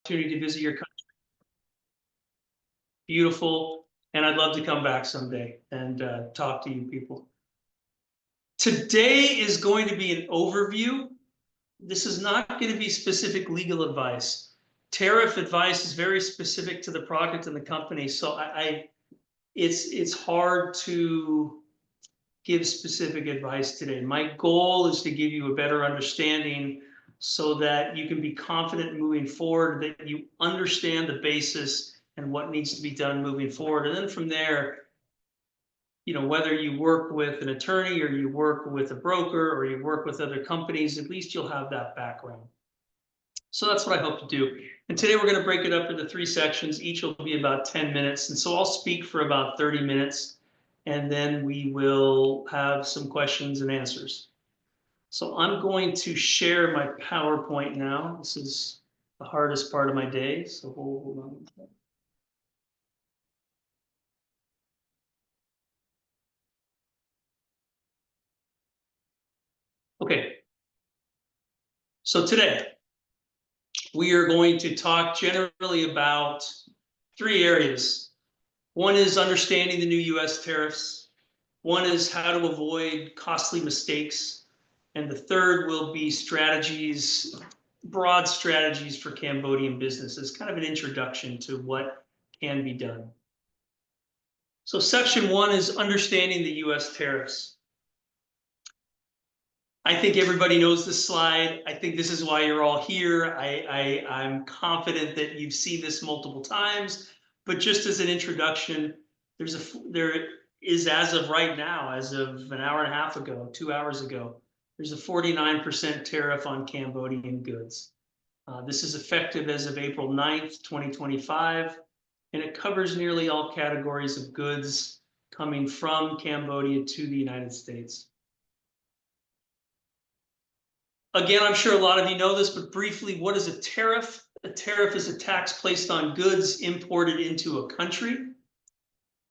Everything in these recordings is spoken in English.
opportunity to visit your country. Beautiful, and I'd love to come back someday and talk to you people. Today is going to be an overview. This is not going to be specific legal advice. Tariff advice is very specific to the product and the company, so it's hard to give specific advice today. My goal is to give you a better understanding so that you can be confident moving forward, that you understand the basis and what needs to be done moving forward. And then from there, you know, whether you work with an attorney or you work with a broker or you work with other companies, at least you'll have that background. So that's what I hope to do. And today we're going to break it up into 3 sections. Each will be about 10 minutes. And so I'll speak for about 30 minutes, and then we will have some questions and answers. So I'm going to share my PowerPoint now. This is the hardest part of my day, so hold on. Okay. So today we are going to talk generally about 3 areas. One is understanding the new US tariffs. One is how to avoid costly mistakes. And the third will be strategies, broad strategies for Cambodian businesses, kind of an introduction to what can be done. So section 1 is understanding the US tariffs. I think everybody knows this slide. I think this is why you're all here. I'm confident that you've seen this multiple times, but just as an introduction, there is, as of right now, as of an hour and a half ago, 2 hours ago, there's a 49% tariff on Cambodian goods. This is effective as of April 9th, 2025, and it covers nearly all categories of goods coming from Cambodia to the United States. Again, I'm sure a lot of you know this, but briefly, what is a tariff? A tariff is a tax placed on goods imported into a country.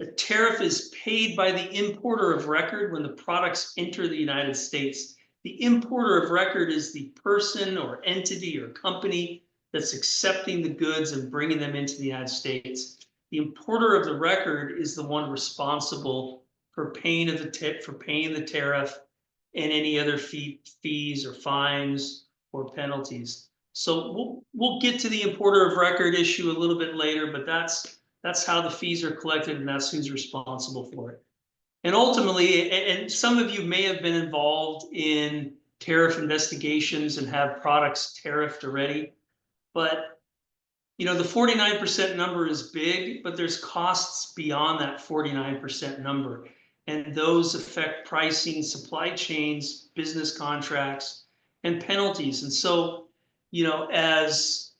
A tariff is paid by the importer of record when the products enter the United States. The importer of record is the person or entity or company that's accepting the goods and bringing them into the United States. The importer of the record is the one responsible for paying the tariff and any other fees or fines or penalties. So we'll get to the importer of record issue a little bit later, but that's how the fees are collected, and that's who's responsible for it. And ultimately, and some of you may have been involved in tariff investigations and have products tariffed already, but you know, the 49% number is big, but there's costs beyond that 49% number. And those affect pricing, supply chains, business contracts, and penalties. And so, you know, as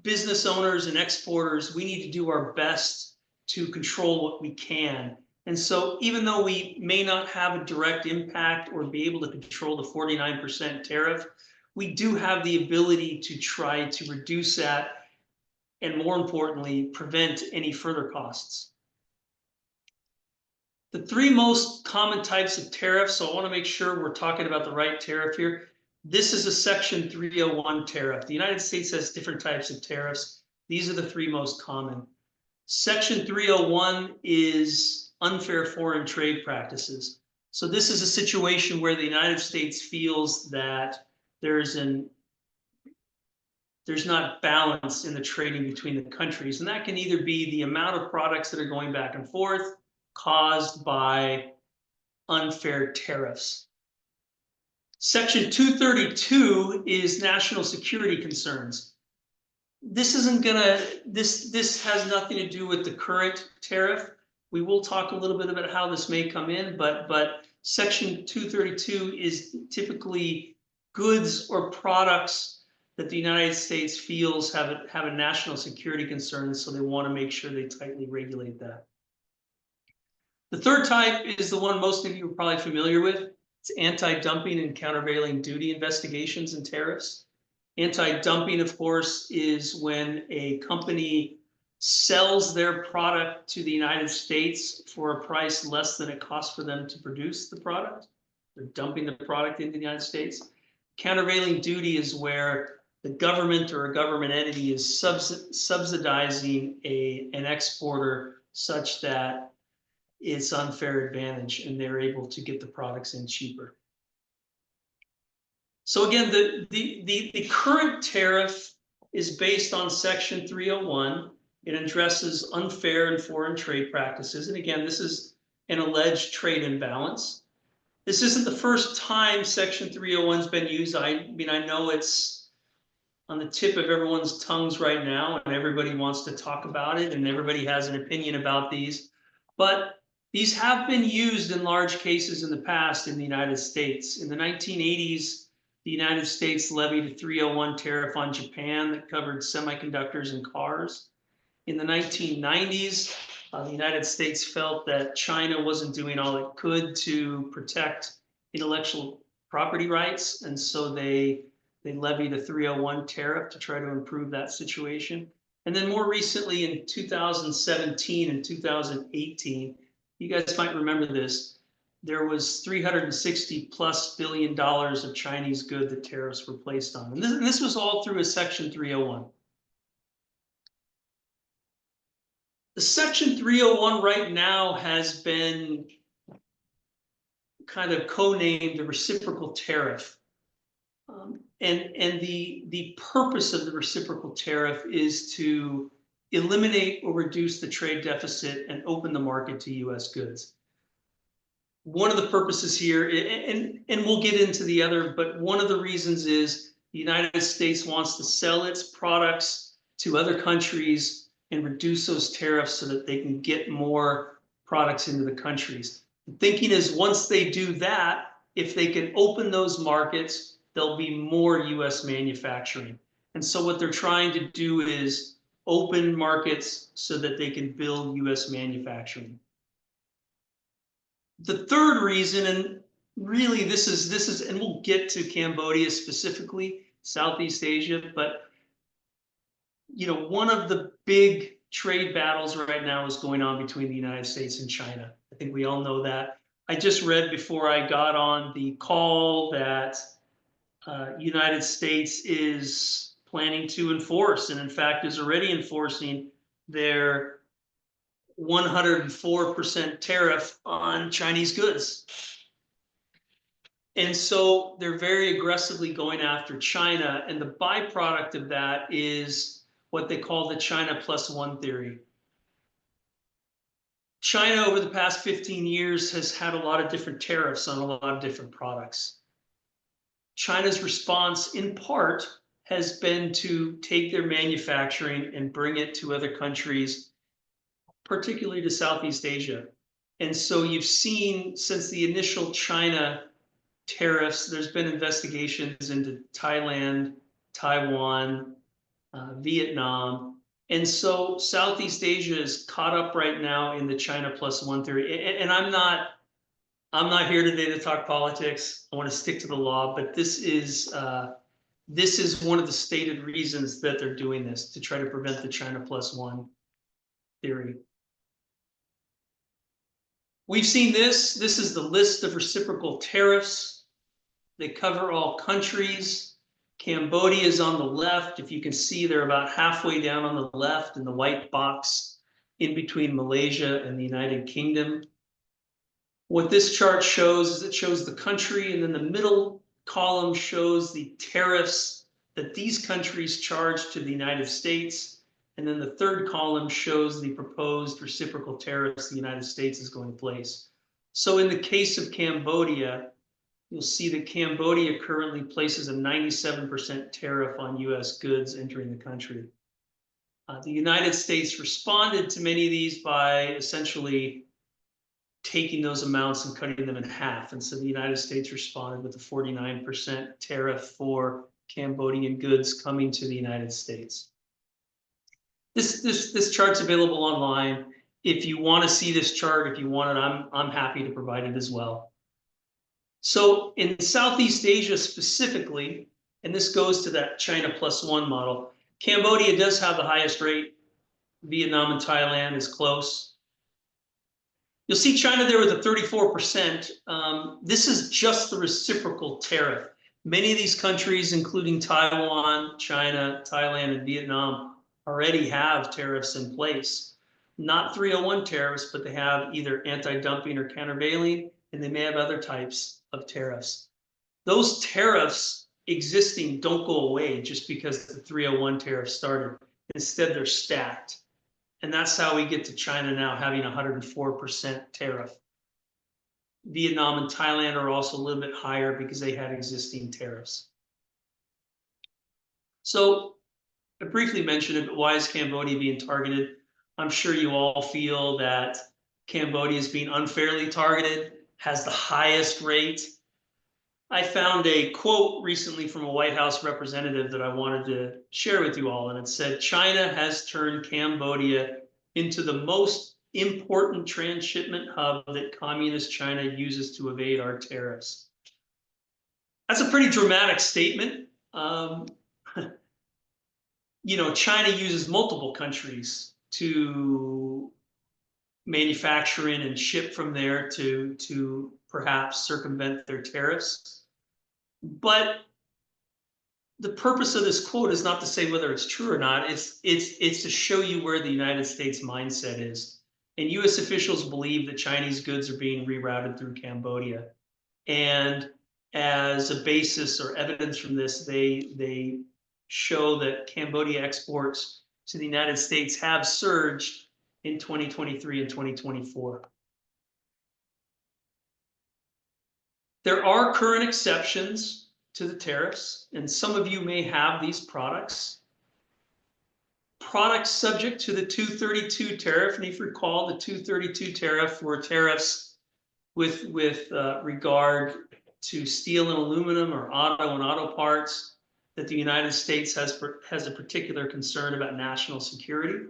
business owners and exporters, we need to do our best to control what we can. And so even though we may not have a direct impact or be able to control the 49% tariff, we do have the ability to try to reduce that and, more importantly, prevent any further costs. The 3 most common types of tariffs, so I want to make sure we're talking about the right tariff here. This is a Section 301 tariff. The United States has different types of tariffs. These are the 3 most common. Section 301 is unfair foreign trade practices. So this is a situation where the United States feels that there's not balance in the trading between the countries. And that can either be the amount of products that are going back and forth caused by unfair tariffs. Section 232 is national security concerns. This has nothing to do with the current tariff. We will talk a little bit about how this may come in, but Section 232 is typically goods or products that the United States feels have a national security concern, so they want to make sure they tightly regulate that. The third type is the one most of you are probably familiar with. It's anti-dumping and countervailing duty investigations and tariffs. Anti-dumping, of course, is when a company sells their product to the United States for a price less than it costs for them to produce the product. They're dumping the product into the United States. Countervailing duty is where the government or a government entity is subsidizing an exporter such that it's unfair advantage and they're able to get the products in cheaper. So again, the current tariff is based on Section 301. It addresses unfair and foreign trade practices. And again, this is an alleged trade imbalance. This isn't the first time Section 301 has been used. I mean, I know it's on the tip of everyone's tongues right now, and everybody wants to talk about it, and everybody has an opinion about these. But these have been used in large cases in the past in the United States. In the 1980s, the United States levied a 301 tariff on Japan that covered semiconductors and cars. In the 1990s, the United States felt that China wasn't doing all it could to protect intellectual property rights, and so they levied a 301 tariff to try to improve that situation. And then more recently in 2017 and 2018, you guys might remember this, there was $360+ billion of Chinese goods that tariffs were placed on. And this was all through a Section 301. The Section 301 right now has been kind of co-named the reciprocal tariff. And the purpose of the reciprocal tariff is to eliminate or reduce the trade deficit and open the market to US goods. One of the purposes here, and we'll get into the other, but one of the reasons is the United States wants to sell its products to other countries and reduce those tariffs so that they can get more products into the countries. The thinking is once they do that, if they can open those markets, there'll be more US manufacturing. And so what they're trying to do is open markets so that they can build US manufacturing. The third reason, and really this is, and we'll get to Cambodia specifically, Southeast Asia, but you know, one of the big trade battles right now is going on between the United States and China. I think we all know that. I just read before I got on the call that United States is planning to enforce, and in fact is already enforcing their 104% tariff on Chinese goods. And so they're very aggressively going after China, and the byproduct of that is what they call the China +1 theory. China over the past 15 years has had a lot of different tariffs on a lot of different products. China's response in part has been to take their manufacturing and bring it to other countries, particularly to Southeast Asia. And so you've seen since the initial China tariffs, there's been investigations into Thailand, Taiwan, Vietnam. And so Southeast Asia is caught up right now in the China +1 theory. And I'm not here today to talk politics. I want to stick to the law, but this is one of the stated reasons that they're doing this, to try to prevent the China +1 theory. We've seen this. This is the list of reciprocal tariffs. They cover all countries. Cambodia is on the left. If you can see, they're about halfway down on the left in the white box in between Malaysia and the United Kingdom. What this chart shows is it shows the country, and then the middle column shows the tariffs that these countries charge to the United States. And then the third column shows the proposed reciprocal tariffs the United States is going to place. So in the case of Cambodia, you'll see that Cambodia currently places a 97% tariff on US goods entering the country. The United States responded to many of these by essentially taking those amounts and cutting them in half. And so the United States responded with a 49% tariff for Cambodian goods coming to the United States. This chart's available online. If you want to see this chart, if you want it, I'm happy to provide it as well. So in Southeast Asia specifically, and this goes to that China +1 model, Cambodia does have the highest rate. Vietnam and Thailand is close. You'll see China there with a 34%. This is just the reciprocal tariff. Many of these countries, including Taiwan, China, Thailand, and Vietnam, already have tariffs in place. Not 301 tariffs, but they have either anti-dumping or countervailing, and they may have other types of tariffs. Those tariffs existing don't go away just because the 301 tariff started. Instead, they're stacked. And that's how we get to China now having 104% tariff. Vietnam and Thailand are also a little bit higher because they had existing tariffs. So I briefly mentioned it, but why is Cambodia being targeted? I'm sure you all feel that Cambodia is being unfairly targeted, has the highest rate. I found a quote recently from a White House representative that I wanted to share with you all, and it said, China has turned Cambodia into the most important transshipment hub that communist China uses to evade our tariffs. That's a pretty dramatic statement. You know, China uses multiple countries to manufacture in and ship from there to perhaps circumvent their tariffs. But the purpose of this quote is not to say whether it's true or not. It's to show you where the United States mindset is. And US officials believe that Chinese goods are being rerouted through Cambodia. And as a basis or evidence from this, they show that Cambodia exports to the United States have surged in 2023 and 2024. There are current exceptions to the tariffs, and some of you may have these products. Products subject to the 232 tariff, and if you recall, the 232 tariff were tariffs with regard to steel and aluminum or auto and auto parts that the United States has a particular concern about national security.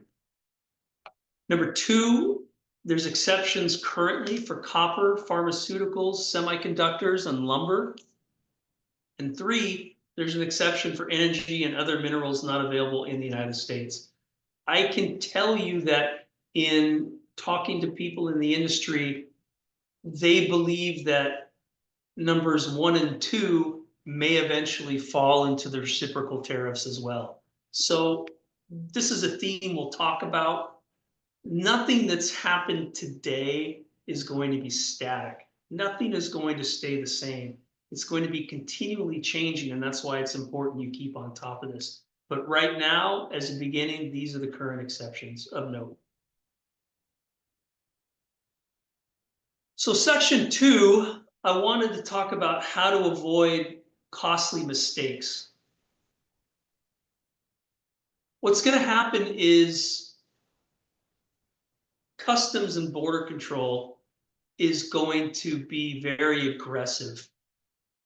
Number two, there's exceptions currently for copper, pharmaceuticals, semiconductors, and lumber. And three, there's an exception for energy and other minerals not available in the United States. I can tell you that in talking to people in the industry, they believe that numbers 1 and 2 may eventually fall into the reciprocal tariffs as well. So this is a theme we'll talk about. Nothing that's happened today is going to be static. Nothing is going to stay the same. It's going to be continually changing, and that's why it's important you keep on top of this. But right now, as a beginning, these are the current exceptions of note. So section 2, I wanted to talk about how to avoid costly mistakes. What's going to happen is Customs and Border Control is going to be very aggressive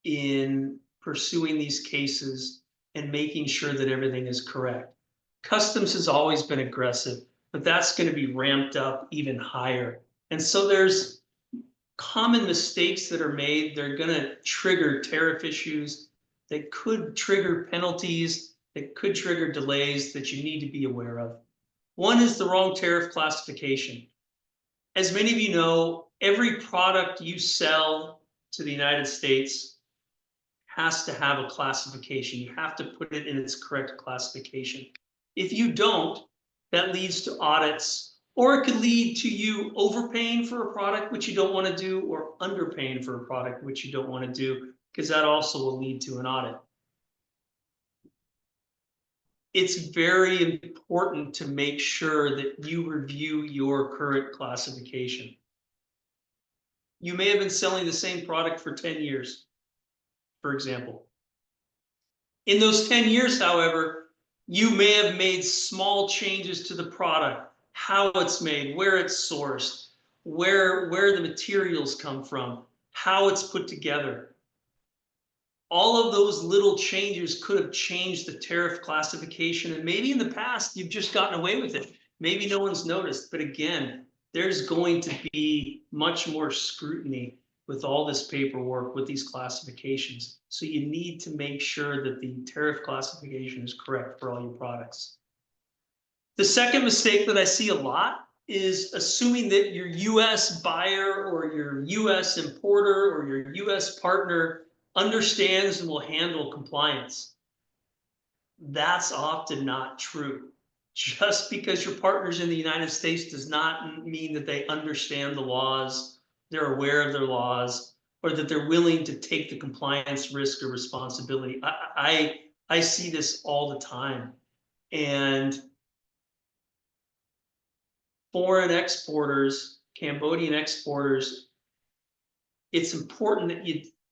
in pursuing these cases and making sure that everything is correct. Customs has always been aggressive, but that's going to be ramped up even higher. And so there's common mistakes that are made. They're going to trigger tariff issues that could trigger penalties, that could trigger delays that you need to be aware of. One is the wrong tariff classification. As many of you know, every product you sell to the United States has to have a classification. You have to put it in its correct classification. If you don't, that leads to audits, or it could lead to you overpaying for a product which you don't want to do, or underpaying for a product which you don't want to do, because that also will lead to an audit. It's very important to make sure that you review your current classification. You may have been selling the same product for 10 years, for example. In those 10 years, however, you may have made small changes to the product, how it's made, where it's sourced, where the materials come from, how it's put together. All of those little changes could have changed the tariff classification, and maybe in the past you've just gotten away with it. Maybe no one's noticed, but again, there's going to be much more scrutiny with all this paperwork, with these classifications. So you need to make sure that the tariff classification is correct for all your products. The second mistake that I see a lot is assuming that your US buyer or your US importer or your US partner understands and will handle compliance. That's often not true. Just because your partner's in the United States does not mean that they understand the laws, they're aware of their laws, or that they're willing to take the compliance risk or responsibility. I see this all the time. And foreign exporters, Cambodian exporters, it's important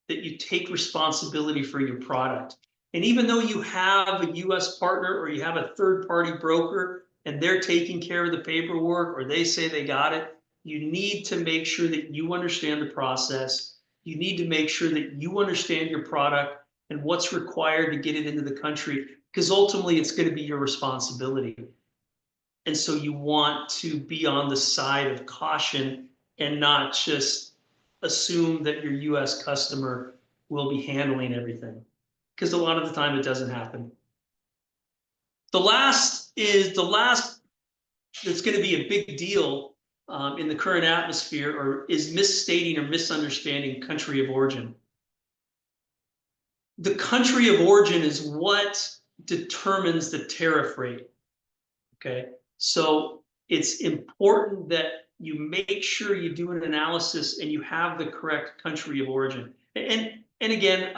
that you take responsibility for your product. And even though you have a US partner or you have a third-party broker and they're taking care of the paperwork or they say they got it, you need to make sure that you understand the process. You need to make sure that you understand your product and what's required to get it into the country, because ultimately it's going to be your responsibility. And so you want to be on the side of caution and not just assume that your US customer will be handling everything, because a lot of the time it doesn't happen. The last that's going to be a big deal in the current atmosphere is misstating or misunderstanding country of origin. The country of origin is what determines the tariff rate. Okay, so it's important that you make sure you do an analysis and you have the correct country of origin. And again,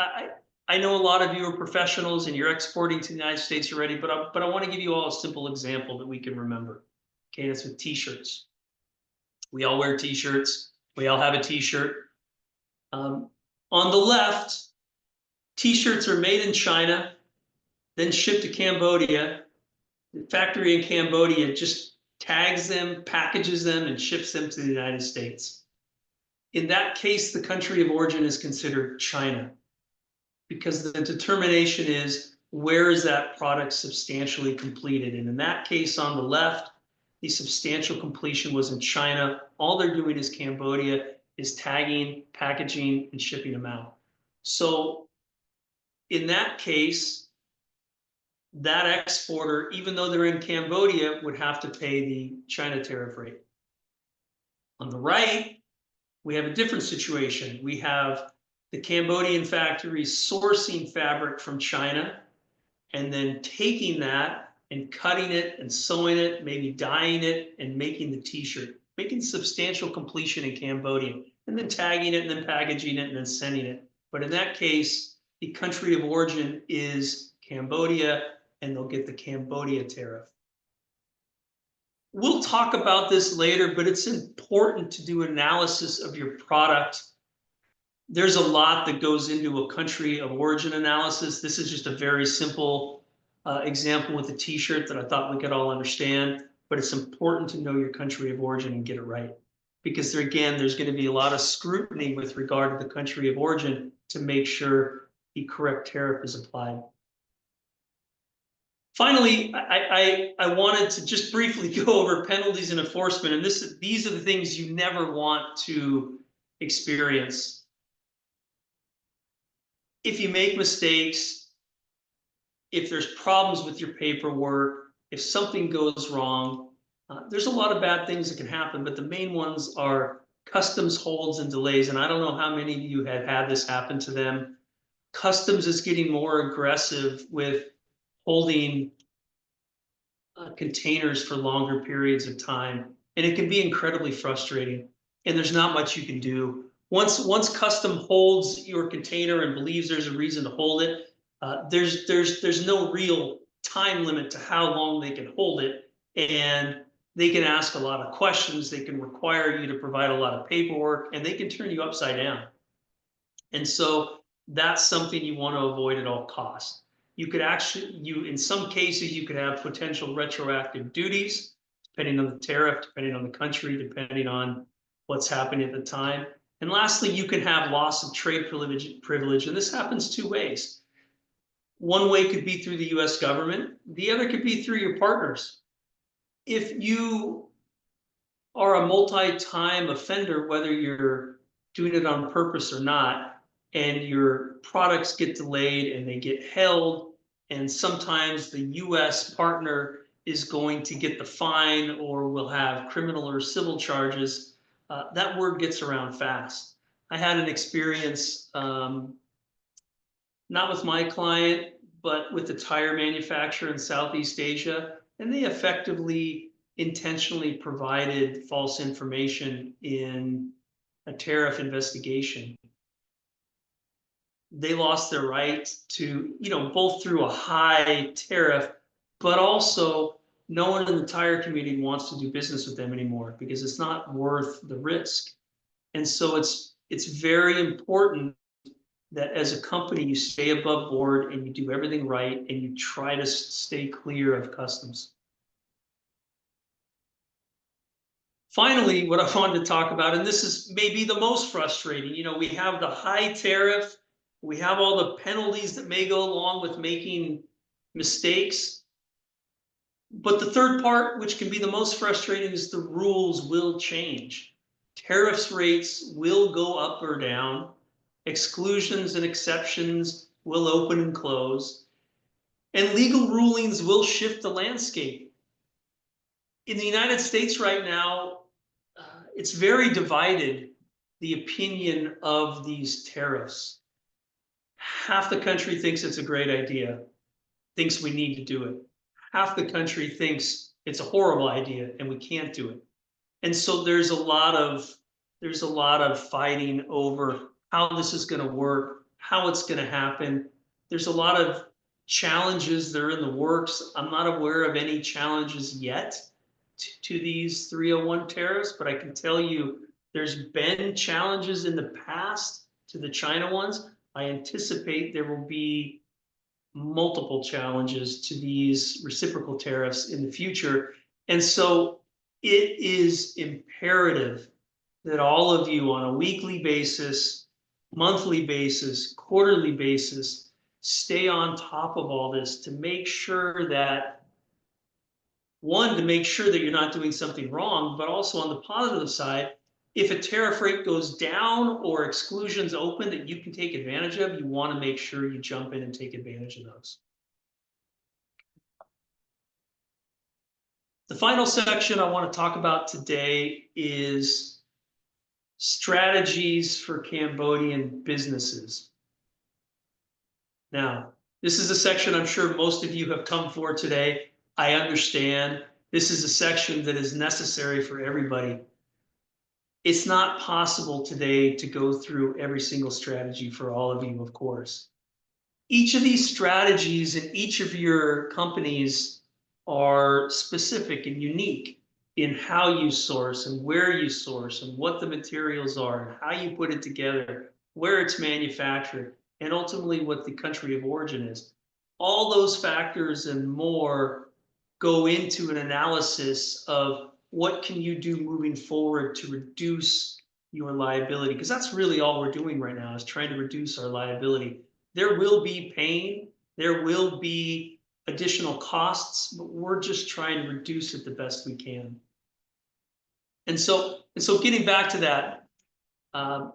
I know a lot of you are professionals and you're exporting to the United States already, but I want to give you all a simple example that we can remember. Okay, that's with t-shirts. We all wear t-shirts. We all have a t-shirt. On the left, t-shirts are made in China, then shipped to Cambodia. The factory in Cambodia just tags them, packages them, and ships them to the United States. In that case, the country of origin is considered China, because the determination is, where is that product substantially completed? And in that case, on the left, the substantial completion was in China. All they're doing is Cambodia is tagging, packaging, and shipping them out. So in that case, that exporter, even though they're in Cambodia, would have to pay the China tariff rate. On the right, we have a different situation. We have the Cambodian factories sourcing fabric from China and then taking that and cutting it and sewing it, maybe dyeing it and making the t-shirt, making substantial completion in Cambodia, and then tagging it and then packaging it and then sending it. But in that case, the country of origin is Cambodia, and they'll get the Cambodia tariff. We'll talk about this later, but it's important to do analysis of your product. There's a lot that goes into a country of origin analysis. This is just a very simple example with a t-shirt that I thought we could all understand, but it's important to know your country of origin and get it right. Because there, again, there's going to be a lot of scrutiny with regard to the country of origin to make sure the correct tariff is applied. Finally, I wanted to just briefly go over penalties and enforcement, and these are the things you never want to experience. If you make mistakes, if there's problems with your paperwork, if something goes wrong, there's a lot of bad things that can happen, but the main ones are customs holds and delays, and I don't know how many of you have had this happen to them. Customs is getting more aggressive with holding containers for longer periods of time, and it can be incredibly frustrating, and there's not much you can do. Once custom holds your container and believes there's a reason to hold it, there's no real time limit to how long they can hold it, and they can ask a lot of questions, they can require you to provide a lot of paperwork, and they can turn you upside down. And so that's something you want to avoid at all costs. You could actually, in some cases, you could have potential retroactive duties, depending on the tariff, depending on the country, depending on what's happening at the time. And lastly, you can have loss of trade privilege, and this happens two ways. One way could be through the US government. The other could be through your partners. If you are a multi-time offender, whether you're doing it on purpose or not, and your products get delayed and they get held, and sometimes the US partner is going to get the fine or will have criminal or civil charges, that word gets around fast. I had an experience not with my client, but with the tire manufacturer in Southeast Asia, and they effectively intentionally provided false information in a tariff investigation. They lost their right to, both through a high tariff, but also no one in the tire community wants to do business with them anymore because it's not worth the risk. And so it's very important that as a company, you stay above board and you do everything right and you try to stay clear of customs. Finally, what I wanted to talk about, and this is maybe the most frustrating, we have the high tariff, we have all the penalties that may go along with making mistakes. But the third part, which can be the most frustrating, is the rules will change. Tariffs rates will go up or down. Exclusions and exceptions will open and close. And legal rulings will shift the landscape. In the United States right now, it's very divided, the opinion of these tariffs. Half the country thinks it's a great idea, thinks we need to do it. Half the country thinks it's a horrible idea and we can't do it. And so there's a lot of fighting over how this is going to work, how it's going to happen. There's a lot of challenges that are in the works. I'm not aware of any challenges yet to these 301 tariffs, but I can tell you there's been challenges in the past to the China ones. I anticipate there will be multiple challenges to these reciprocal tariffs in the future. And so it is imperative that all of you on a weekly basis, monthly basis, quarterly basis, stay on top of all this to make sure that, one, to make sure that you're not doing something wrong, but also on the positive side, if a tariff rate goes down or exclusions open that you can take advantage of, you want to make sure you jump in and take advantage of those. The final section I want to talk about today is strategies for Cambodian businesses. Now, this is a section I'm sure most of you have come for today. I understand this is a section that is necessary for everybody. It's not possible today to go through every single strategy for all of you, of course. Each of these strategies in each of your companies are specific and unique in how you source and where you source and what the materials are and how you put it together, where it's manufactured, and ultimately what the country of origin is. All those factors and more go into an analysis of what can you do moving forward to reduce your liability, because that's really all we're doing right now is trying to reduce our liability. There will be pain, there will be additional costs, but we're just trying to reduce it the best we can. And so getting back to that, I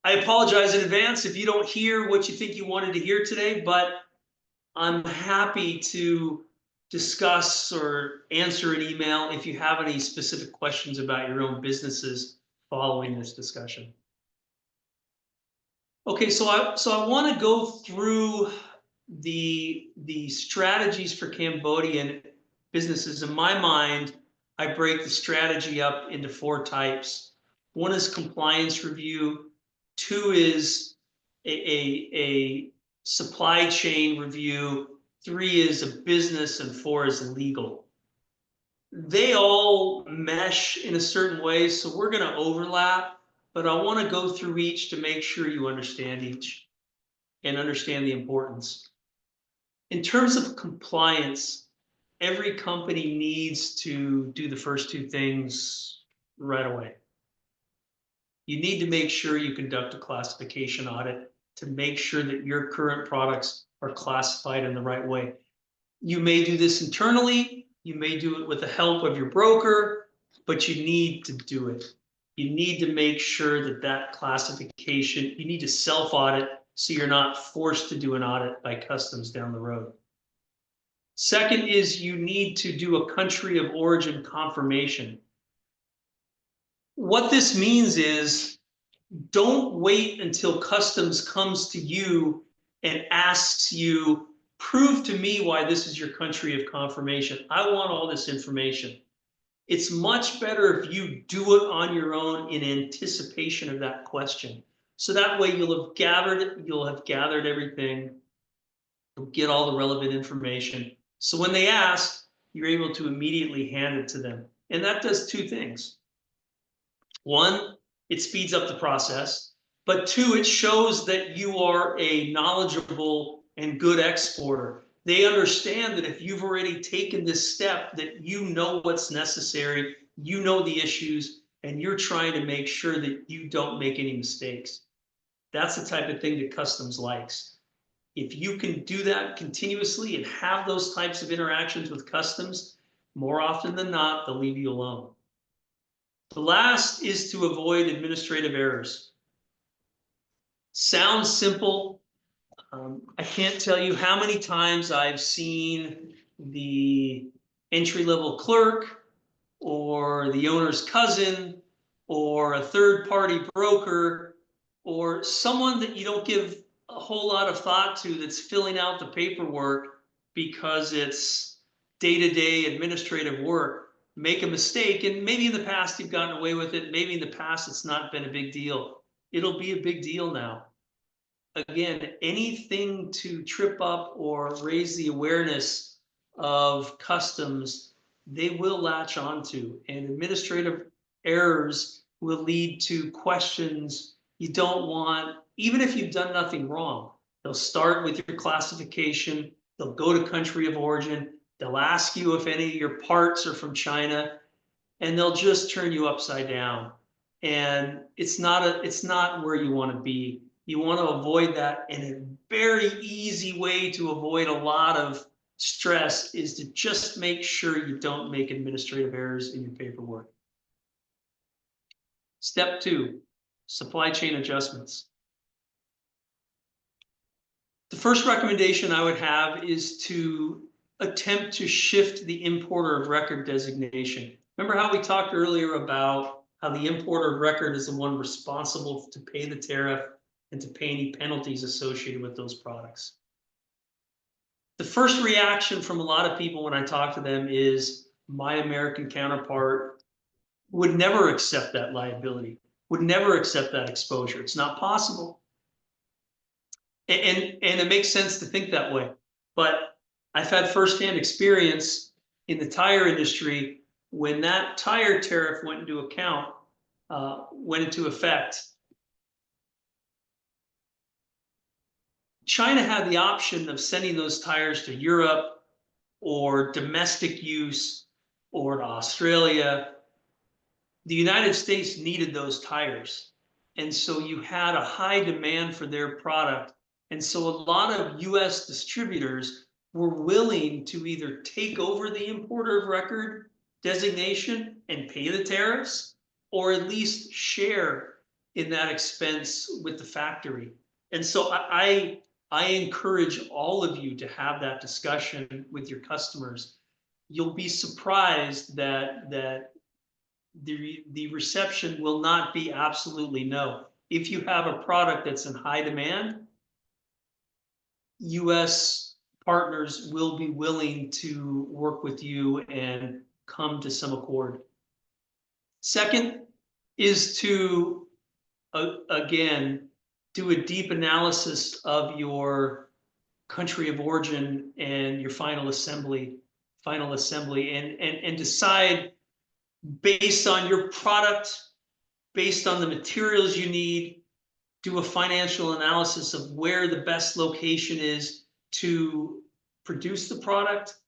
apologize in advance if you don't hear what you think you wanted to hear today, but I'm happy to discuss or answer an email if you have any specific questions about your own businesses following this discussion. Okay, so I want to go through the strategies for Cambodian businesses. In my mind, I break the strategy up into 4 types. 1 is compliance review, 2 is a supply chain review, 3 is a business, and 4 is legal. They all mesh in a certain way, so we're going to overlap, but I want to go through each to make sure you understand each and understand the importance. In terms of compliance, every company needs to do the first 2 things right away. You need to make sure you conduct a classification audit to make sure that your current products are classified in the right way. You may do this internally, you may do it with the help of your broker, but you need to do it. You need to make sure that that classification, you need to self-audit so you're not forced to do an audit by customs down the road. Second is you need to do a country of origin confirmation. What this means is don't wait until customs comes to you and asks you, prove to me why this is your country of confirmation. I want all this information. It's much better if you do it on your own in anticipation of that question. So that way you'll have gathered everything, you'll get all the relevant information. So when they ask, you're able to immediately hand it to them. And that does two things. One, it speeds up the process, but two, it shows that you are a knowledgeable and good exporter. They understand that if you've already taken this step, that you know what's necessary, you know the issues, and you're trying to make sure that you don't make any mistakes. That's the type of thing that customs likes. If you can do that continuously and have those types of interactions with customs, more often than not, they'll leave you alone. The last is to avoid administrative errors. Sounds simple. I can't tell you how many times I've seen the entry-level clerk or the owner's cousin or a third-party broker or someone that you don't give a whole lot of thought to that's filling out the paperwork because it's day-to-day administrative work, make a mistake. And maybe in the past you've gotten away with it. Maybe in the past it's not been a big deal. It'll be a big deal now. Again, anything to trip up or raise the awareness of customs, they will latch onto. And administrative errors will lead to questions you don't want, even if you've done nothing wrong. They'll start with your classification. They'll go to country of origin. They'll ask you if any of your parts are from China, and they'll just turn you upside down. And it's not where you want to be. You want to avoid that. And a very easy way to avoid a lot of stress is to just make sure you don't make administrative errors in your paperwork. Step 2, supply chain adjustments. The first recommendation I would have is to attempt to shift the importer of record designation. Remember how we talked earlier about how the importer of record is the one responsible to pay the tariff and to pay any penalties associated with those products. The first reaction from a lot of people when I talk to them is my American counterpart would never accept that liability, would never accept that exposure. It's not possible. And it makes sense to think that way. But I've had firsthand experience in the tire industry when that tire tariff went into effect. China had the option of sending those tires to Europe or domestic use or to Australia. The United States needed those tires. And so you had a high demand for their product. And so a lot of US distributors were willing to either take over the importer of record designation and pay the tariffs, or at least share in that expense with the factory. And so I encourage all of you to have that discussion with your customers. You'll be surprised that the reception will not be absolutely no. If you have a product that's in high demand, US partners will be willing to work with you and come to some accord. Second is to, again, do a deep analysis of your country of origin and your final assembly, and decide based on your product, based on the materials you need, do a financial analysis of where the best location is to produce the product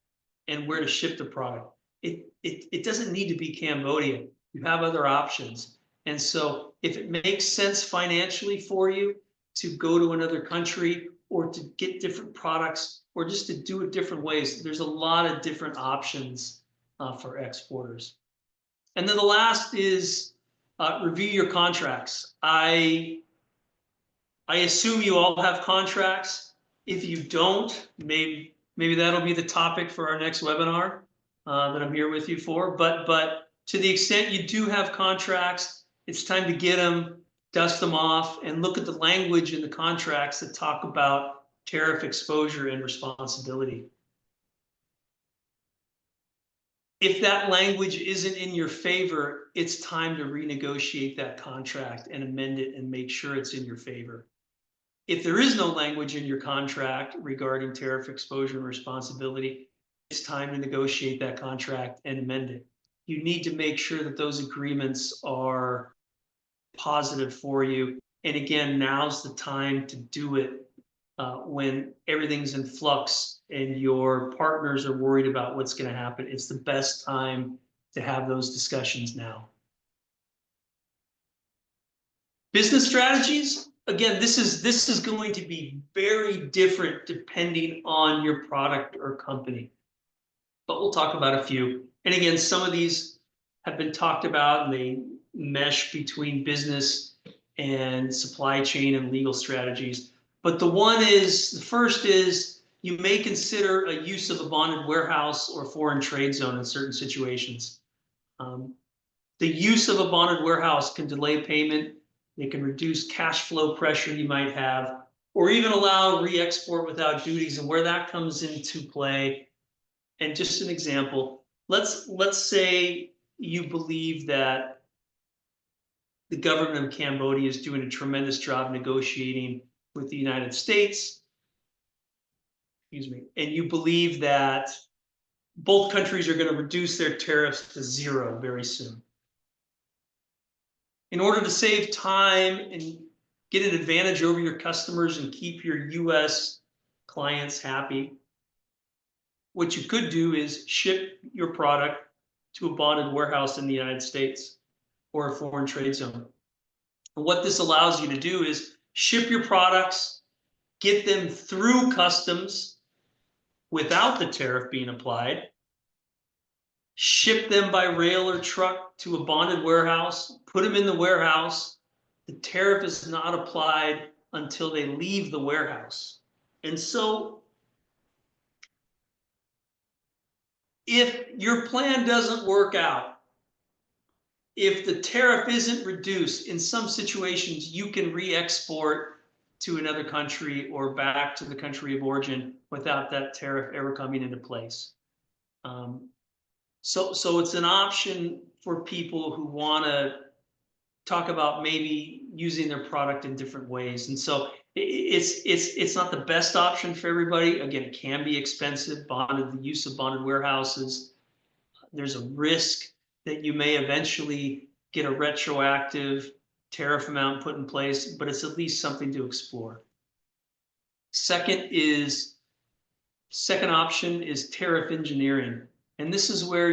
and where to ship the product. It doesn't need to be Cambodia. You have other options. And so if it makes sense financially for you to go to another country or to get different products or just to do it different ways, there's a lot of different options for exporters. And then the last is review your contracts. I assume you all have contracts. If you don't, maybe that'll be the topic for our next webinar that I'm here with you for. But to the extent you do have contracts, it's time to get them, dust them off, and look at the language in the contracts that talk about tariff exposure and responsibility. If that language isn't in your favor, it's time to renegotiate that contract and amend it and make sure it's in your favor. If there is no language in your contract regarding tariff exposure and responsibility, it's time to negotiate that contract and amend it. You need to make sure that those agreements are positive for you. And again, now's the time to do it when everything's in flux and your partners are worried about what's going to happen. It's the best time to have those discussions now. Business strategies. Again, this is going to be very different depending on your product or company, but we'll talk about a few. And again, some of these have been talked about and they mesh between business and supply chain and legal strategies. But the first is you may consider a use of a bonded warehouse or foreign trade zone in certain situations. The use of a bonded warehouse can delay payment. It can reduce cash flow pressure you might have, or even allow re-export without duties. And where that comes into play, and just an example, let's say you believe that the government of Cambodia is doing a tremendous job negotiating with the United States, and you believe that both countries are going to reduce their tariffs to zero very soon. In order to save time and get an advantage over your customers and keep your US clients happy, what you could do is ship your product to a bonded warehouse in the United States or a foreign trade zone. And what this allows you to do is ship your products, get them through customs without the tariff being applied, ship them by rail or truck to a bonded warehouse, put them in the warehouse. The tariff is not applied until they leave the warehouse. And so if your plan doesn't work out, if the tariff isn't reduced, in some situations, you can re-export to another country or back to the country of origin without that tariff ever coming into place. So it's an option for people who want to talk about maybe using their product in different ways. And so it's not the best option for everybody. Again, it can be expensive. The use of bonded warehouses. There's a risk that you may eventually get a retroactive tariff amount put in place, but it's at least something to explore. Second option is tariff engineering. And this is where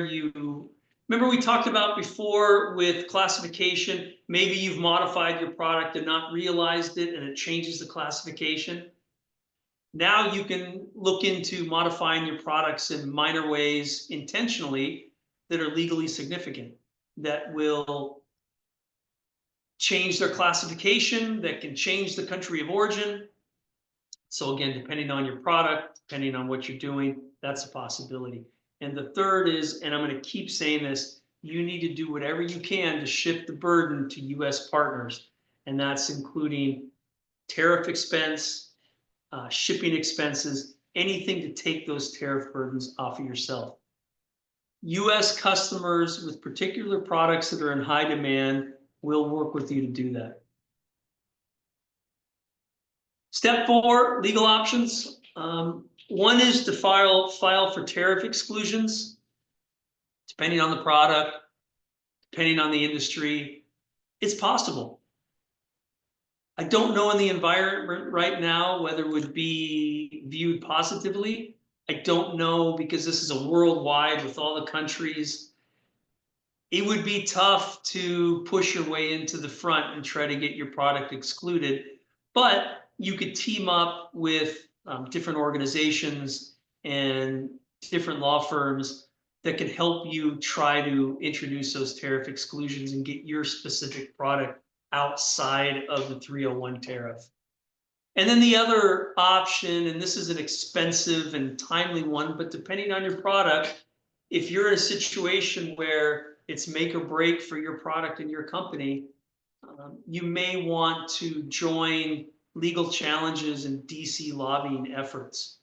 remember we talked about before with classification, maybe you've modified your product and not realized it and it changes the classification. Now you can look into modifying your products in minor ways intentionally that are legally significant, that will change their classification, that can change the country of origin. So again, depending on your product, depending on what you're doing, that's a possibility. And the third is, and I'm going to keep saying this, you need to do whatever you can to shift the burden to US partners. And that's including tariff expense, shipping expenses, anything to take those tariff burdens off of yourself. US customers with particular products that are in high demand will work with you to do that. Step 4, legal options. One is to file for tariff exclusions, depending on the product, depending on the industry. It's possible. I don't know in the environment right now whether it would be viewed positively. I don't know because this is a worldwide with all the countries. It would be tough to push your way into the front and try to get your product excluded, but you could team up with different organizations and different law firms that can help you try to introduce those tariff exclusions and get your specific product outside of the 301 tariff. And then the other option, and this is an expensive and timely one, but depending on your product, if you're in a situation where it's make or break for your product and your company, you may want to join legal challenges and DC lobbying efforts.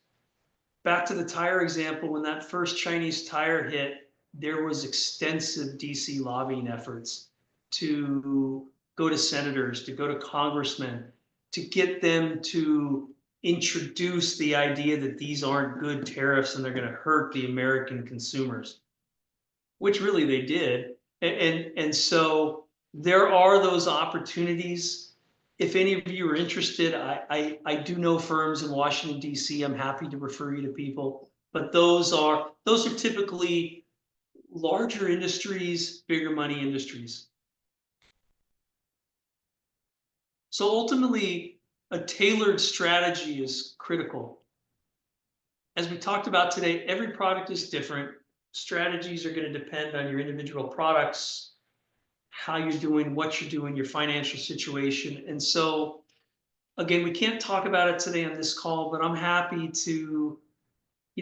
Back to the tire example, when that first Chinese tire hit, there was extensive DC lobbying efforts to go to senators, to go to congressmen, to get them to introduce the idea that these aren't good tariffs and they're going to hurt the American consumers, which really they did. And so there are those opportunities. If any of you are interested, I do know firms in Washington, D.C. I'm happy to refer you to people, but those are typically larger industries, bigger money industries. So ultimately, a tailored strategy is critical. As we talked about today, every product is different. Strategies are going to depend on your individual products, how you're doing, what you're doing, your financial situation. And so, again, we can't talk about it today on this call, but I'm happy to,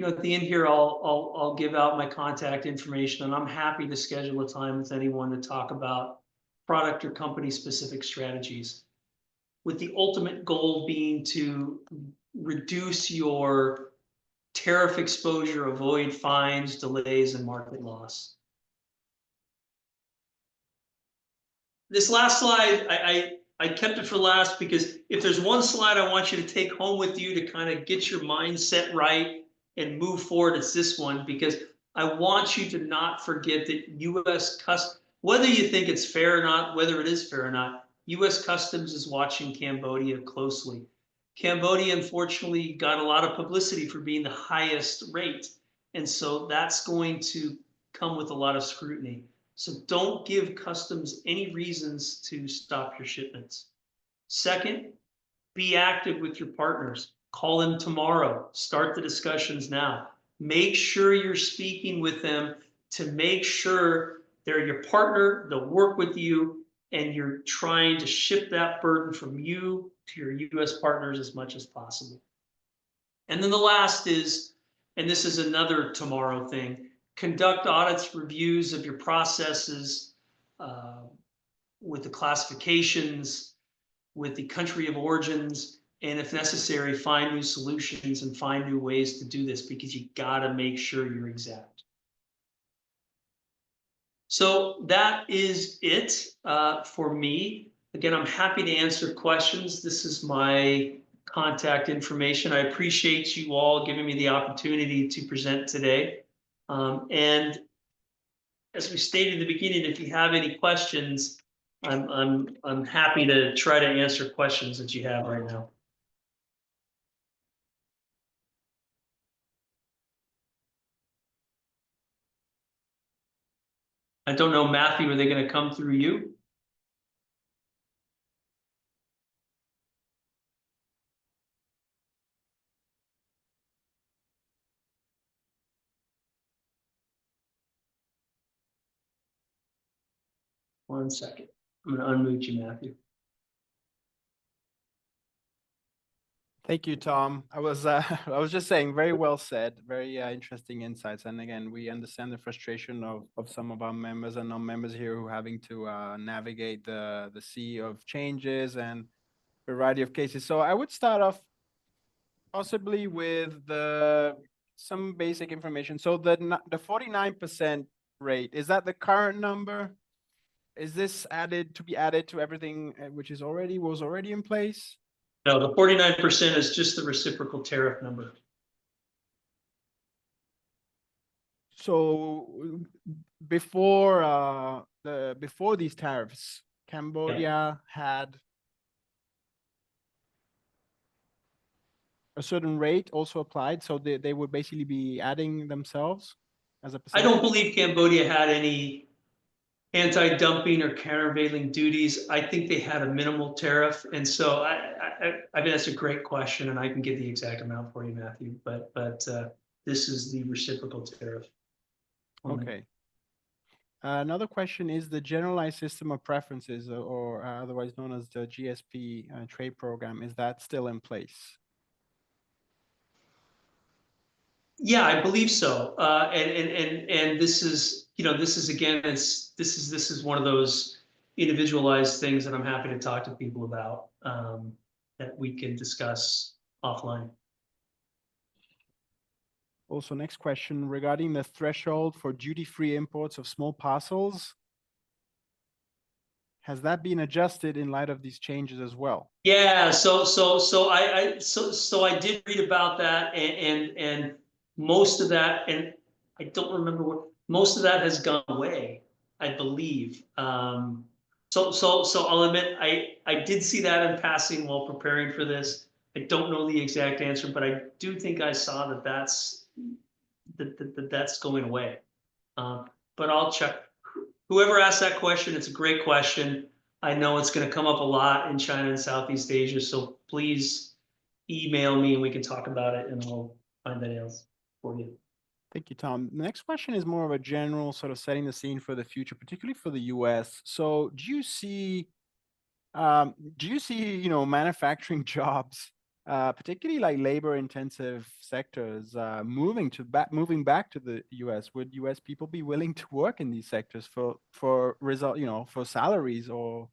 at the end here, I'll give out my contact information, and I'm happy to schedule a time with anyone to talk about product or company specific strategies, with the ultimate goal being to reduce your tariff exposure, avoid fines, delays, and market loss. This last slide, I kept it for last because if there's one slide I want you to take home with you to kind of get your mindset right and move forward, it's this one, because I want you to not forget that U.S. Customs, whether you think it's fair or not, whether it is fair or not, U.S. Customs is watching Cambodia closely. Cambodia, unfortunately, got a lot of publicity for being the highest rate. And so that's going to come with a lot of scrutiny. So don't give customs any reasons to stop your shipments. Second, be active with your partners. Call them tomorrow. Start the discussions now. Make sure you're speaking with them to make sure they're your partner, they'll work with you, and you're trying to shift that burden from you to your U.S. partners as much as possible. And then the last is, and this is another tomorrow thing, conduct audits, reviews of your processes with the classifications, with the country of origins, and if necessary, find new solutions and find new ways to do this, because you gotta make sure you're exact. So that is it for me. Again, I'm happy to answer questions. This is my contact information. I appreciate you all giving me the opportunity to present today. And as we stated in the beginning, if you have any questions, I'm happy to try to answer questions that you have right now. I don't know, Matthew, are they going to come through you? One second. I'm going to unmute you, Matthew. Thank you, Tom. I was just saying, very well said, very interesting insights. And again, we understand the frustration of some of our members and non-members here who are having to navigate the sea of changes and a variety of cases. So I would start off possibly with some basic information. So the 49% rate, is that the current number? Is this to be added to everything which was already in place? No, the 49% is just the reciprocal tariff number. So before these tariffs, Cambodia had a certain rate also applied, so they would basically be adding themselves as a percentage. I don't believe Cambodia had any anti-dumping or countervailing duties. I think they had a minimal tariff, and so I mean, that's a great question, and I can get the exact amount for you, Matthew. But this is the reciprocal tariff. Okay. Another question is the generalized system of preferences, or otherwise known as the GSP trade program. Is that still in place? Yeah, I believe so. And this is, this is again, this is one of those individualized things that I'm happy to talk to people about. that we can discuss offline. Also, next question regarding the threshold for duty-free imports of small parcels. Has that been adjusted in light of these changes as well? Yeah, so I did read about that, and most of that, and I don't remember what, most of that has gone away, I believe. So I'll admit I did see that in passing while preparing for this. I don't know the exact answer, but I do think I saw that that's going away. But I'll check. Whoever asked that question, it's a great question. I know it's going to come up a lot in China and Southeast Asia, so please email me and we can talk about it, and I'll find that out for you. Thank you, Tom. The next question is more of a general sort of setting the scene for the future, particularly for the US. So do you see, manufacturing jobs, particularly like labor-intensive sectors, moving back to the US? Would US people be willing to work in these sectors for for salaries or?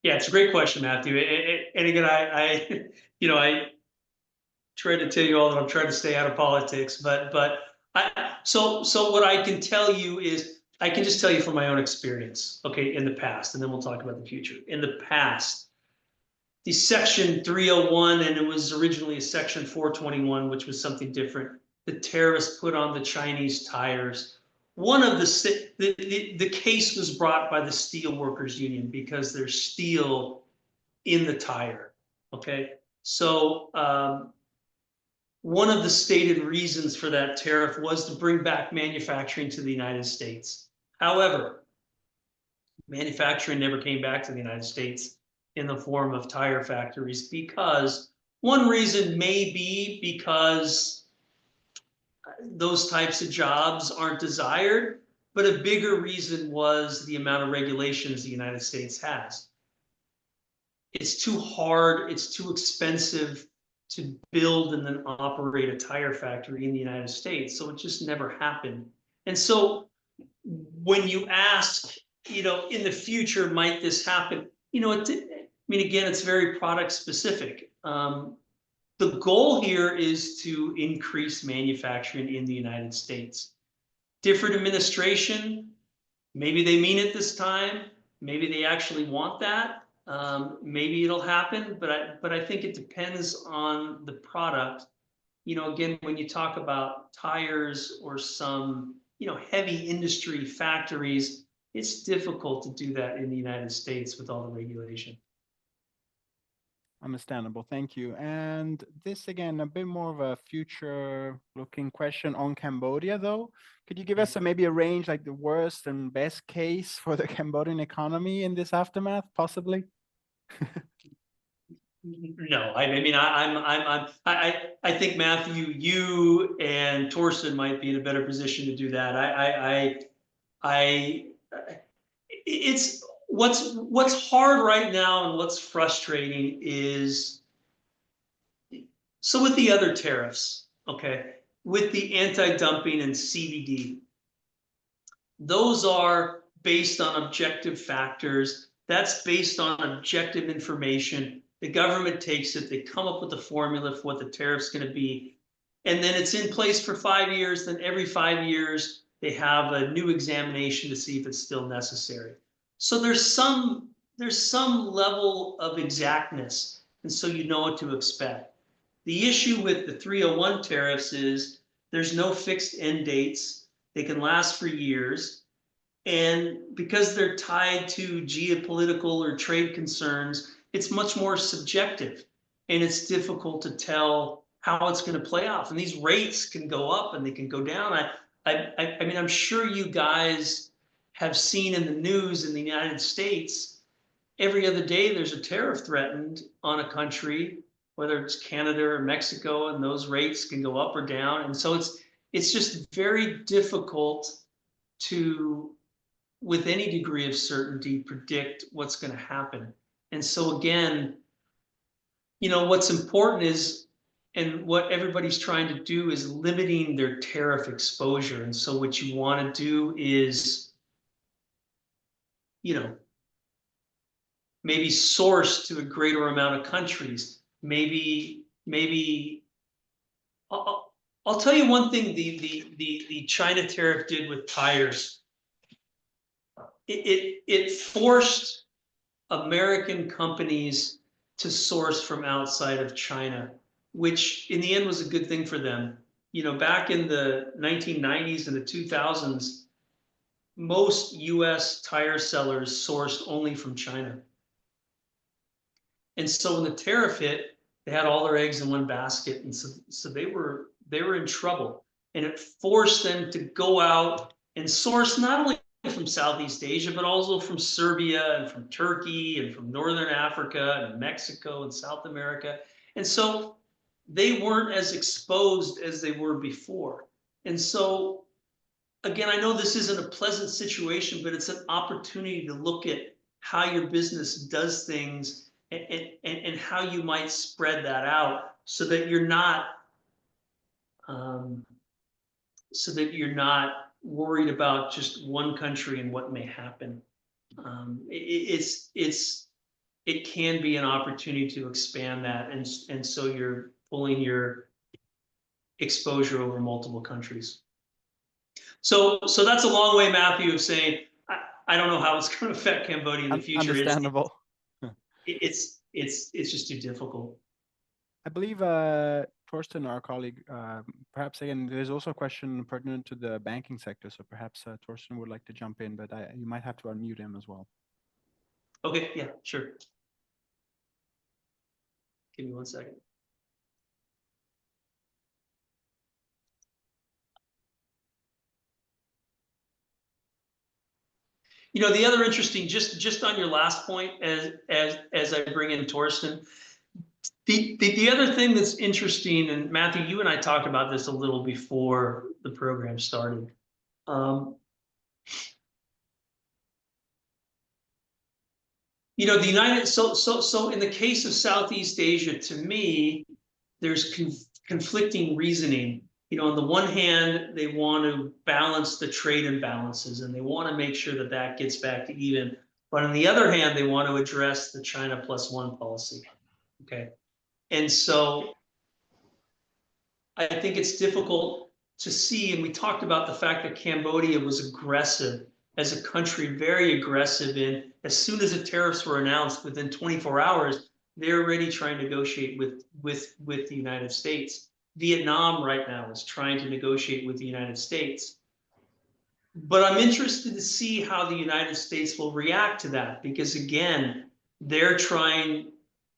Yeah, it's a great question, Matthew. And again, I try to tell you all that I'm trying to stay out of politics, but so what I can tell you is I can just tell you from my own experience, okay, in the past, and then we'll talk about the future. In the past, the Section 301, and it was originally a Section 421, which was something different. The tariffs put on the Chinese tires. One of the case was brought by the Steel Workers Union because there's steel in the tire. Okay, so one of the stated reasons for that tariff was to bring back manufacturing to the United States. However, manufacturing never came back to the United States in the form of tire factories, because one reason may be because those types of jobs aren't desired, but a bigger reason was the amount of regulations the United States has. It's too hard, it's too expensive to build and then operate a tire factory in the United States. So it just never happened. And so when you ask, in the future, might this happen? Again, it's very product specific. The goal here is to increase manufacturing in the United States. Different administration, maybe they mean it this time, maybe they actually want that. Maybe it'll happen, but I think it depends on the product. Again, when you talk about tires or some, heavy industry factories, it's difficult to do that in the United States with all the regulation. Understandable. Thank you. And this, again, a bit more of a future-looking question on Cambodia, though. Could you give us maybe a range, like the worst and best case for the Cambodian economy in this aftermath, possibly? No, I think, Matthew, you and Torsten might be in a better position to do that. It's what's hard right now and what's frustrating is, so with the other tariffs, okay, with the anti-dumping and CVD, those are based on objective factors. That's based on objective information. The government takes it, they come up with a formula for what the tariff's going to be, and then it's in place for 5 years. Then every 5 years, they have a new examination to see if it's still necessary. So there's some level of exactness, and so you know what to expect. The issue with the 301 tariffs is there's no fixed end dates. They can last for years. And because they're tied to geopolitical or trade concerns, it's much more subjective, and it's difficult to tell how it's going to play off. And these rates can go up and they can go down. I'm sure you guys have seen in the news in the United States, every other day there's a tariff threatened on a country, whether it's Canada or Mexico, and those rates can go up or down. And so it's just very difficult to, with any degree of certainty, predict what's going to happen. And so again, what's important is, and what everybody's trying to do, is limiting their tariff exposure. And so what you want to do is, maybe source to a greater amount of countries. Maybe I'll tell you one thing the China tariff did with tires. It forced American companies to source from outside of China, which in the end was a good thing for them. You know, back in the 1990s and the 2000s, most US tire sellers sourced only from China. And so when the tariff hit, they had all their eggs in one basket. And so they were in trouble. And it forced them to go out and source not only from Southeast Asia, but also from Serbia and from Turkey and from Northern Africa and Mexico and South America. And so they weren't as exposed as they were before. And so, again, I know this isn't a pleasant situation, but it's an opportunity to look at how your business does things and how you might spread that out so that you're not worried about just one country and what may happen. It can be an opportunity to expand that, and so you're pulling your exposure over multiple countries. So that's a long way, Matthew, of saying I don't know how it's going to affect Cambodia in the future. Understandable. It's just too difficult. I believe Torsten, our colleague, perhaps again, there's also a question pertinent to the banking sector. So perhaps Torsten would like to jump in, but you might have to unmute him as well. Okay, yeah, sure. Give me 1 second. You know, the other interesting, just on your last point, as I bring in Torsten, the other thing that's interesting, and Matthew, you and I talked about this a little before the program started. You know, so in the case of Southeast Asia, to me, there's conflicting reasoning. You know, on the one hand, they want to balance the trade imbalances and they want to make sure that that gets back to even. But on the other hand, they want to address the China +1 policy. Okay. And so I think it's difficult to see, and we talked about the fact that Cambodia was aggressive as a country, very aggressive in, as soon as the tariffs were announced, within 24 hours, they're already trying to negotiate with the United States. Vietnam right now is trying to negotiate with the United States. But I'm interested to see how the United States will react to that, because again, they're trying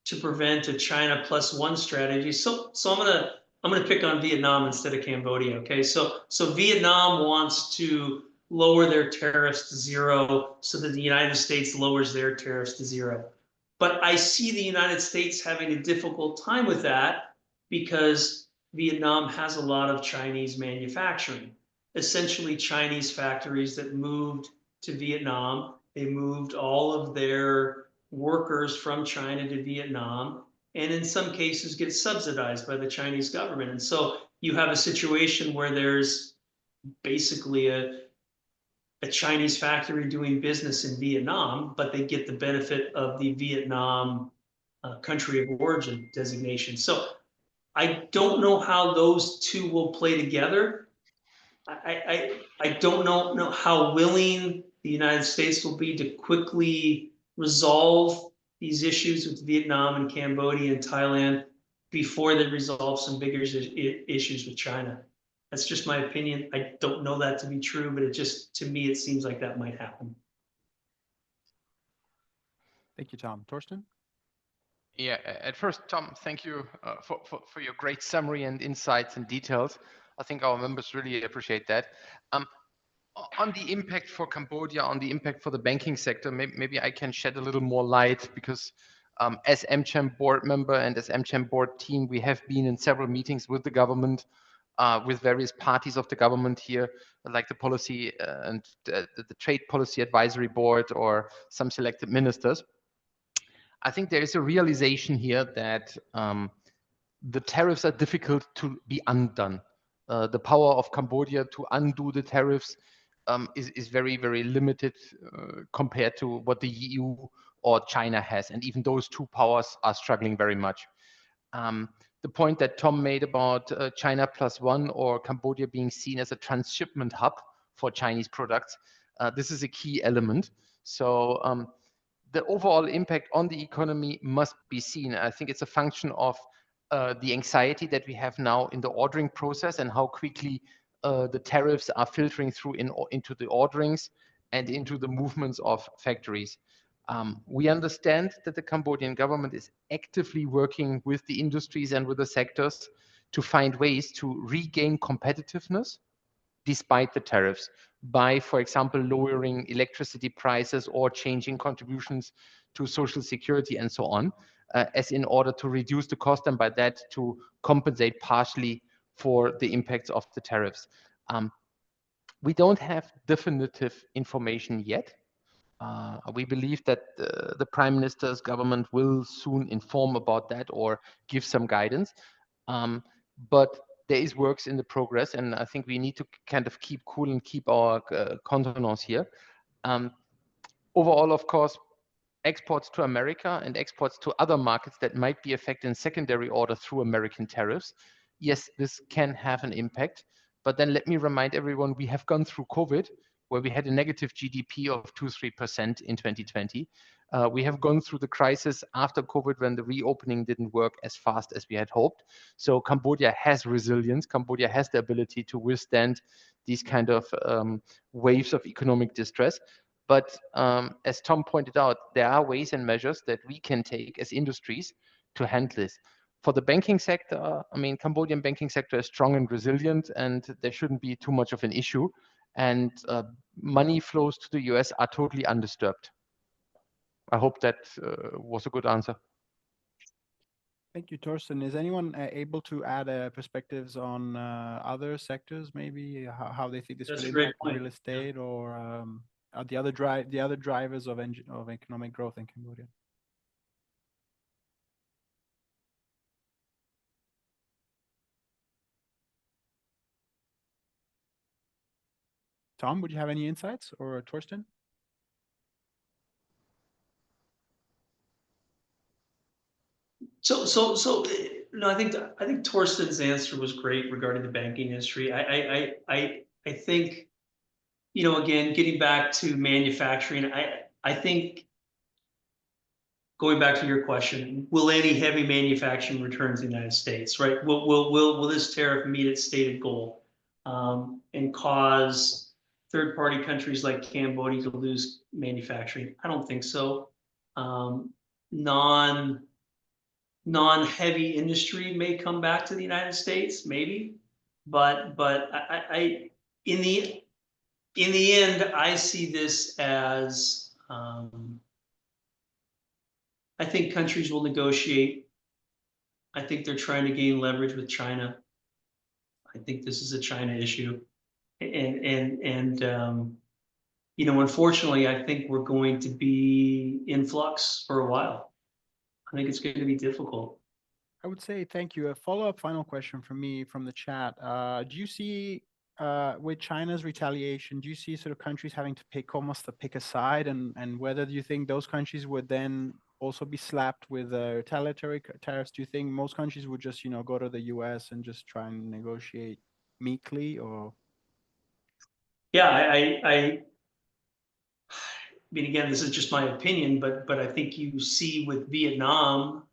to prevent a China +1 strategy. So I'm gonna pick on Vietnam instead of Cambodia. Okay, so Vietnam wants to lower their tariffs to 0 so that the United States lowers their tariffs to 0. But I see the United States having a difficult time with that because Vietnam has a lot of Chinese manufacturing, essentially Chinese factories that moved to Vietnam. They moved all of their workers from China to Vietnam, and in some cases get subsidized by the Chinese government. And so you have a situation where there's basically a Chinese factory doing business in Vietnam, but they get the benefit of the Vietnam country of origin designation. So I don't know how those two will play together. I don't know how willing the United States will be to quickly resolve these issues with Vietnam and Cambodia and Thailand before they resolve some bigger issues with China. That's just my opinion. I don't know that to be true, but it just, to me, it seems like that might happen. Thank you, Tom. Torsten? Yeah, at first, Tom, thank you for your great summary and insights and details. I think our members really appreciate that. On the impact for Cambodia, on the impact for the banking sector, maybe I can shed a little more light, because as AmCham board member and as AmCham board team, we have been in several meetings with the government, with various parties of the government here, like the policy and the trade policy advisory board or some selected ministers. I think there is a realization here that the tariffs are difficult to be undone. The power of Cambodia to undo the tariffs is very, very limited compared to what the EU or China has. And even those two powers are struggling very much. The point that Tom made about China +1 or Cambodia being seen as a transshipment hub for Chinese products, this is a key element. So the overall impact on the economy must be seen. I think it's a function of the anxiety that we have now in the ordering process and how quickly the tariffs are filtering through into the orderings and into the movements of factories. We understand that the Cambodian government is actively working with the industries and with the sectors to find ways to regain competitiveness despite the tariffs by, for example, lowering electricity prices or changing contributions to social security and so on, as in order to reduce the cost and by that to compensate partially for the impacts of the tariffs. We don't have definitive information yet. We believe that the Prime Minister's government will soon inform about that or give some guidance. But there is works in the progress, and I think we need to kind of keep cool and keep our contenance here. Overall, of course, exports to America and exports to other markets that might be affected in secondary order through American tariffs. Yes, this can have an impact. But then let me remind everyone, we have gone through COVID, where we had a negative GDP of 2-3% in 2020. We have gone through the crisis after COVID when the reopening didn't work as fast as we had hoped. So Cambodia has resilience. Cambodia has the ability to withstand these kind of waves of economic distress. But as Tom pointed out, there are ways and measures that we can take as industries to handle this. For the banking sector, I mean, Cambodian banking sector is strong and resilient, and there shouldn't be too much of an issue. And money flows to the US are totally undisturbed. I hope that was a good answer. Thank you, Torsten. Is anyone able to add perspectives on other sectors, maybe how they think this That's could a great impact point. real estate or the other drivers of economic growth in Cambodia? Tom, would you have any insights, or Torsten? No, I think Torsten's answer was great regarding the banking industry. I think, you know, again, getting back to manufacturing, I think going back to your question, will any heavy manufacturing return to the United States, right? Will this tariff meet its stated goal and cause third-party countries like Cambodia to lose manufacturing? I don't think so. Non-heavy industry may come back to the United States, maybe, but in the end, I see this as I think countries will negotiate. I think they're trying to gain leverage with China. I think this is a China issue, and you know, unfortunately, I think we're going to be in flux for a while. I think it's going to be difficult. I would say thank you. A follow-up final question from me from the chat. Do you see, with China's retaliation, do you see sort of countries having to pick a side, and whether do you think those countries would then also be slapped with retaliatory tariffs? Do you think most countries would just, you know, go to the US and just try and negotiate meekly, or? Yeah, I mean, again, this is just my opinion, but I think you see with Vietnam,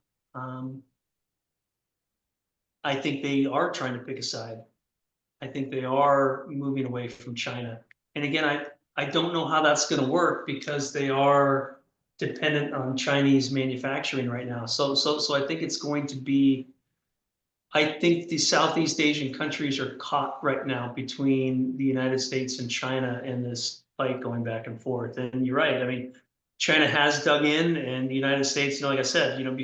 I think they are trying to pick a side. I think they are moving away from China. And again, I don't know how that's going to work because they are dependent on Chinese manufacturing right now. So I think it's going to be, I think the Southeast Asian countries are caught right now between the United States and China in this fight going back and forth. And you're right. I mean, China has dug in, and the United States, you know, like I said, you know,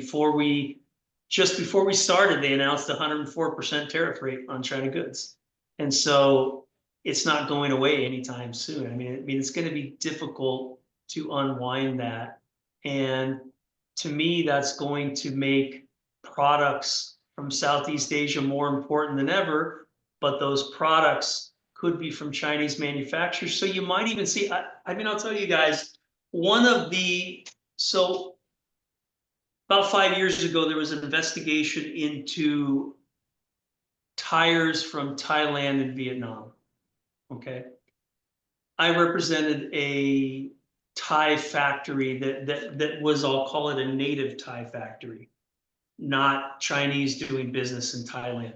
just before we started, they announced a 104% tariff rate on China goods. And so it's not going away anytime soon. I mean, it's going to be difficult to unwind that. And to me, that's going to make products from Southeast Asia more important than ever, but those products could be from Chinese manufacturers. So you might even see, I mean, I'll tell you guys, one of the So about 5 years ago, there was an investigation into tires from Thailand and Vietnam. Okay. I represented a Thai factory that was, I'll call it a native Thai factory, not Chinese doing business in Thailand.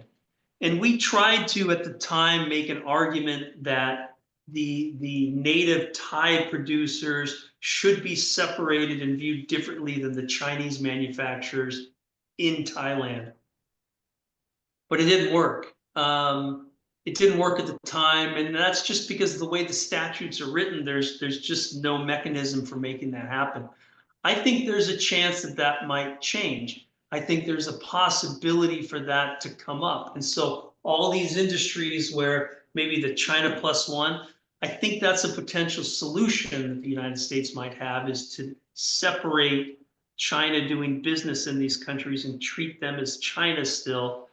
And we tried to, at the time, make an argument that the native Thai producers should be separated and viewed differently than the Chinese manufacturers in Thailand. But it didn't work. It didn't work at the time, and that's just because of the way the statutes are written. There's just no mechanism for making that happen. I think there's a chance that that might change. I think there's a possibility for that to come up. And so all these industries where maybe the China plus one, I think that's a potential solution that the United States might have, is to separate China doing business in these countries and treat them as China still,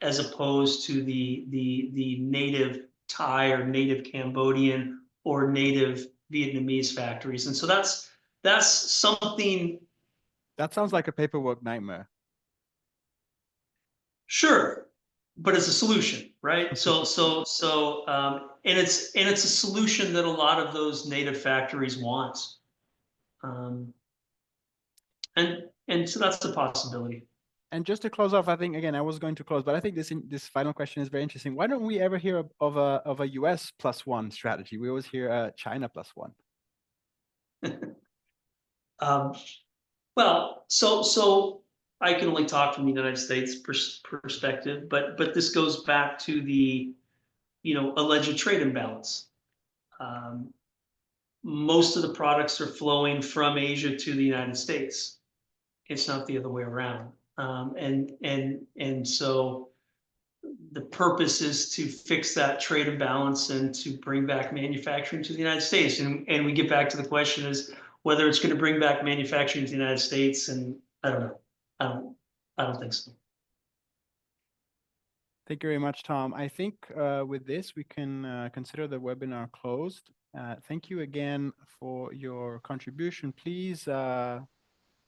as opposed to the native Thai or native Cambodian or native Vietnamese factories. And so that's something. That sounds like a paperwork nightmare. Sure, but it's a solution, right? And it's a solution that a lot of those native factories want. And so that's a possibility. And just to close off, I think, again, I was going to close, but I think this final question is very interesting. Why don't we ever hear of a US plus one strategy? We always hear China plus one. Well, so I can only talk from the United States perspective, but this goes back to the, alleged trade imbalance. Most of the products are flowing from Asia to the United States. It's not the other way around. And so the purpose is to fix that trade imbalance and to bring back manufacturing to the United States. And we get back to the question is whether it's going to bring back manufacturing to the United States. And I don't know. I don't think so. Thank you very much, Tom. I think with this, we can consider the webinar closed. Thank you again for your contribution. Please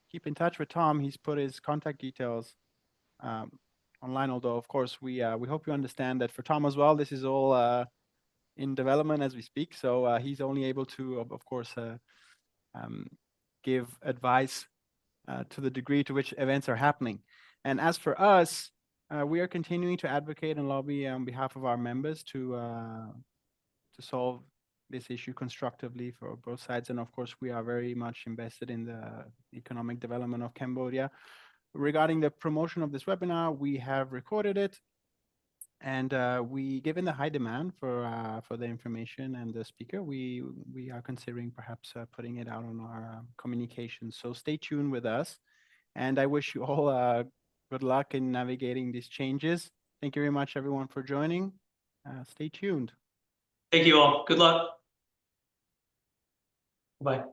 keep in touch with Tom. He's put his contact details online, although, of course, we hope you understand that for Tom as well, this is all in development as we speak. So he's only able to, of course, give advice to the degree to which events are happening. And as for us, we are continuing to advocate and lobby on behalf of our members to solve this issue constructively for both sides. And of course, we are very much invested in the economic development of Cambodia. Regarding the promotion of this webinar, we have recorded it, and given the high demand for the information and the speaker, we are considering perhaps putting it out on our communications. So stay tuned with us, and I wish you all good luck in navigating these changes. Thank you very much, everyone, for joining. Stay tuned. Thank you all. Good luck. Bye.